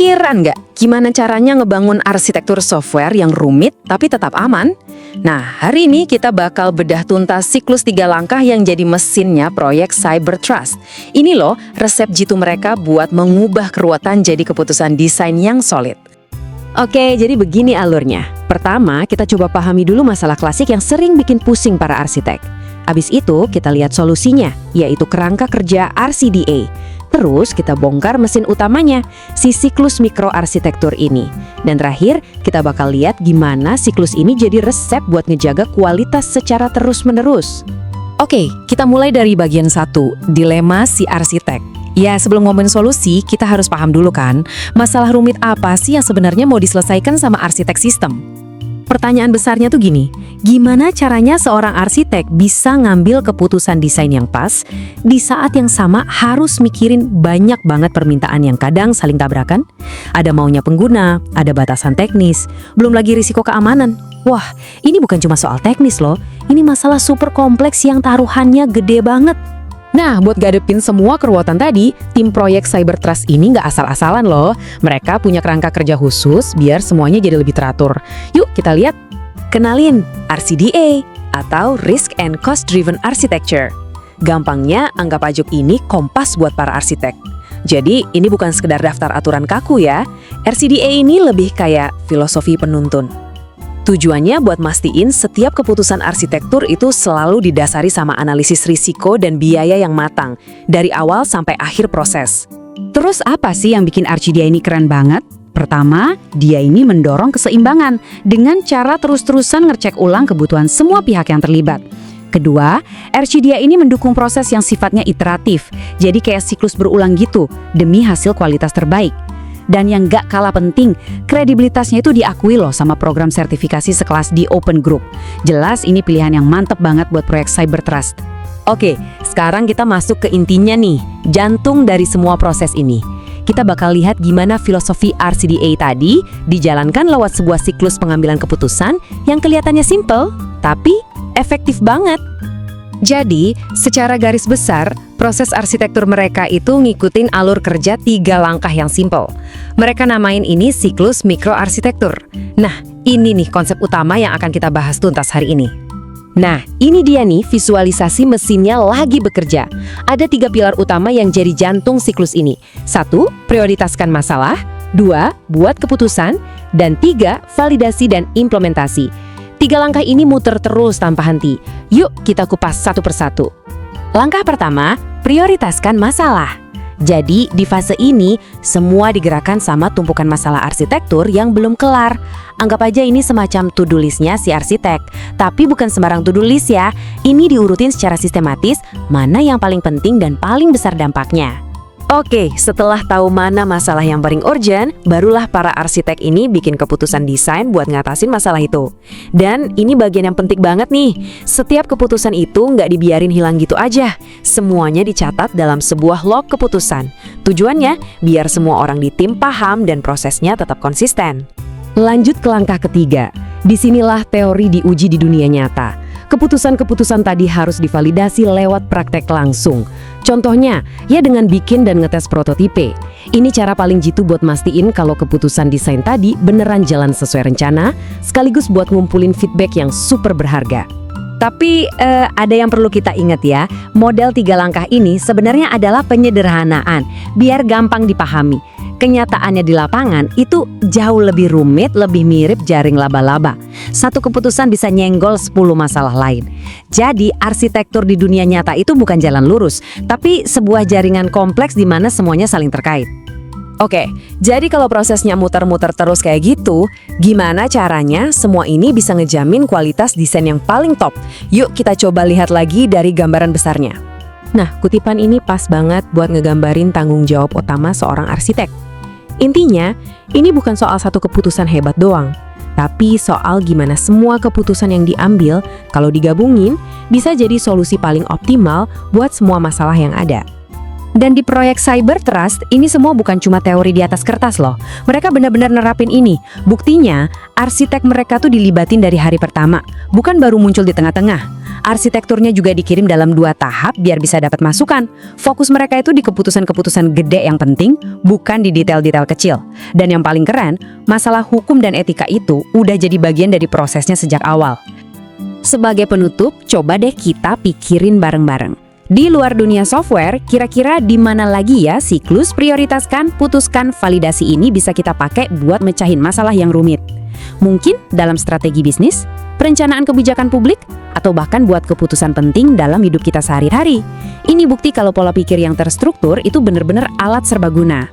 Kepikiran nggak gimana caranya ngebangun arsitektur software yang rumit tapi tetap aman? Nah, hari ini kita bakal bedah tuntas siklus 3 langkah yang jadi mesinnya proyek Cybertrust. Ini loh resep jitu mereka buat mengubah keruwetan jadi keputusan desain yang solid. Oke, jadi begini alurnya. Pertama, kita coba pahami dulu masalah klasik yang sering bikin pusing para arsitek. Habis itu, kita lihat solusinya, yaitu kerangka kerja RCDA. Terus, kita bongkar mesin utamanya, si siklus mikroarsitektur ini. Dan terakhir, kita bakal lihat gimana siklus ini jadi resep buat ngejaga kualitas secara terus-menerus. Oke, kita mulai dari bagian 1, dilema si arsitek. Ya, sebelum ngomongin solusi, kita harus paham dulu kan, masalah rumit apa sih yang sebenarnya mau diselesaikan sama arsitek sistem? Pertanyaan besarnya tuh gini, gimana caranya seorang arsitek bisa ngambil keputusan desain yang pas, di saat yang sama harus mikirin banyak banget permintaan yang kadang saling tabrakan? Ada maunya pengguna, ada batasan teknis, belum lagi risiko keamanan. Wah, ini bukan cuma soal teknis loh, ini masalah super kompleks yang taruhannya gede banget. Nah, buat gadepin semua keruwetan tadi, tim proyek Cybertrust ini nggak asal-asalan loh. Mereka punya kerangka kerja khusus biar semuanya jadi lebih teratur. Yuk kita lihat. Kenalin, RCDA atau Risk and Cost Driven Architecture. Gampangnya, anggap aja ini kompas buat para arsitek. Jadi, ini bukan sekedar daftar aturan kaku ya. RCDA ini lebih kayak filosofi penuntun. Tujuannya buat mastiin setiap keputusan arsitektur itu selalu didasari sama analisis risiko dan biaya yang matang, dari awal sampai akhir proses. Terus apa sih yang bikin RCDA ini keren banget? Pertama, dia ini mendorong keseimbangan dengan cara terus-terusan ngecek ulang kebutuhan semua pihak yang terlibat. Kedua, RCDA ini mendukung proses yang sifatnya iteratif, jadi kayak siklus berulang gitu, demi hasil kualitas terbaik. Dan yang gak kalah penting, kredibilitasnya itu diakui loh sama program sertifikasi sekelas di Open Group. Jelas ini pilihan yang mantep banget buat proyek Cybertrust. Oke, sekarang kita masuk ke intinya nih, jantung dari semua proses ini. Kita bakal lihat gimana filosofi RCDA tadi dijalankan lewat sebuah siklus pengambilan keputusan yang kelihatannya simple, tapi efektif banget. Jadi, secara garis besar, proses arsitektur mereka itu ngikutin alur kerja 3 langkah yang simple. Mereka namain ini siklus mikroarsitektur. Nah, ini nih konsep utama yang akan kita bahas tuntas hari ini. Nah, ini dia nih visualisasi mesinnya lagi bekerja. Ada 3 pilar utama yang jadi jantung siklus ini. 1, prioritaskan masalah. 2, buat keputusan. Dan 3, validasi dan implementasi. 3 langkah ini muter terus tanpa henti. Yuk kita kupas satu persatu. Langkah pertama, prioritaskan masalah. Jadi di fase ini, semua digerakkan sama tumpukan masalah arsitektur yang belum kelar. Anggap aja ini semacam to-do list-nya si arsitek. Tapi bukan sembarang to-do list ya. Ini diurutin secara sistematis, mana yang paling penting dan paling besar dampaknya. Oke, setelah tahu mana masalah yang paling urgent, barulah para arsitek ini bikin keputusan desain buat ngatasin masalah itu. Dan ini bagian yang penting banget nih. Setiap keputusan itu nggak dibiarin hilang gitu aja. Semuanya dicatat dalam sebuah log keputusan. Tujuannya, biar semua orang di tim paham dan prosesnya tetap konsisten. Lanjut ke langkah ketiga. Disinilah teori diuji di dunia nyata. Keputusan-keputusan tadi harus divalidasi lewat praktek langsung. Contohnya, ya dengan bikin dan ngetes prototipe. Ini cara paling jitu buat mastiin kalau keputusan desain tadi beneran jalan sesuai rencana, sekaligus buat ngumpulin feedback yang super berharga. Tapi ada yang perlu kita ingat ya, model 3 langkah ini sebenarnya adalah penyederhanaan, biar gampang dipahami. Kenyataannya di lapangan itu jauh lebih rumit, lebih mirip jaring laba-laba. Satu keputusan bisa nyenggol 10 masalah lain. Jadi arsitektur di dunia nyata itu bukan jalan lurus, tapi sebuah jaringan kompleks di mana semuanya saling terkait. Oke, jadi kalau prosesnya muter-muter terus kayak gitu, gimana caranya semua ini bisa ngejamin kualitas desain yang paling top? Yuk kita coba lihat lagi dari gambaran besarnya. Nah, kutipan ini pas banget buat ngegambarin tanggung jawab utama seorang arsitek. Intinya, ini bukan soal satu keputusan hebat doang, tapi soal gimana semua keputusan yang diambil, kalau digabungin, bisa jadi solusi paling optimal buat semua masalah yang ada. Dan di proyek Cybertrust, ini semua bukan cuma teori di atas kertas loh. Mereka benar-benar nerapin ini. Buktinya, arsitek mereka tuh dilibatin dari hari pertama, bukan baru muncul di tengah-tengah. Arsitekturnya juga dikirim dalam 2 tahap biar bisa dapat masukan. Fokus mereka itu di keputusan-keputusan gede yang penting, bukan di detail-detail kecil. Dan yang paling keren, masalah hukum dan etika itu udah jadi bagian dari prosesnya sejak awal. Sebagai penutup, coba deh kita pikirin bareng-bareng. Di luar dunia software, kira-kira di mana lagi ya siklus prioritaskan, putuskan, validasi ini bisa kita pakai buat mecahin masalah yang rumit? Mungkin dalam strategi bisnis, perencanaan kebijakan publik, atau bahkan buat keputusan penting dalam hidup kita sehari-hari. Ini bukti kalau pola pikir yang terstruktur itu benar-benar alat serbaguna.